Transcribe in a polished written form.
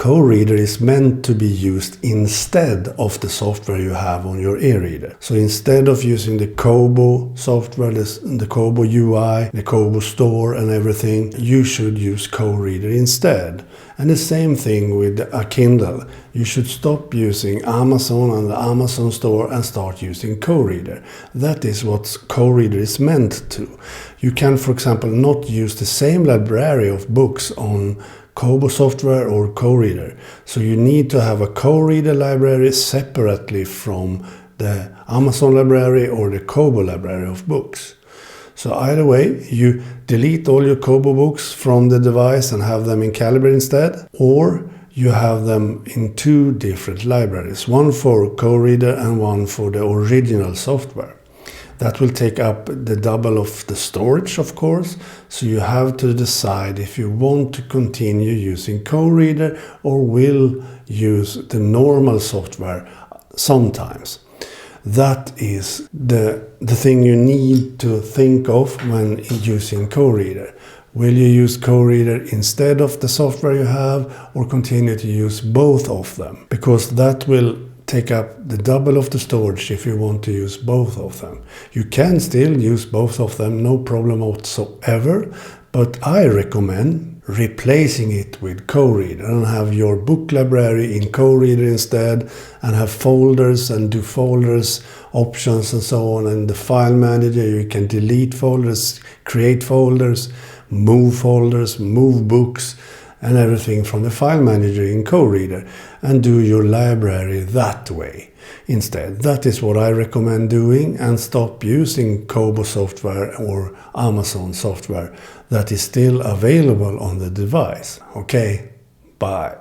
KOReader is meant to be used instead of the software you have on your e-reader. So instead of using the Kobo software, the Kobo UI, the Kobo store and everything, you should use KOReader instead. And the same thing with a Kindle. You should stop using Amazon and the Amazon store and start using KOReader. That is what KOReader is meant to. You can, for example, not use the same library of books on Kobo software or KOReader. So you need to have a KOReader library separately from the Amazon library or the Kobo library of books. So either way, you delete all your Kobo books from the device and have them in KOReader instead, or you have them in two different libraries, one for KOReader and one for the original software. That will take up the double of the storage, of course, so you have to decide if you want to continue using KOReader or will use the normal software sometimes. That is the thing you need to think of when using KOReader. Will you use KOReader instead of the software you have, or continue to use both of them? Because that will take up the double of the storage if you want to use both of them. You can still use both of them, no problem whatsoever, but I recommend replacing it with KOReader and have your book library in KOReader instead, and have folders and do folders options and so on. And the file manager, you can delete folders, create folders, move books and everything from the file manager in KOReader, and do your library that way instead. That is what I recommend doing, and stop using Kobo software or Amazon software that is still available on the device. Okay, bye.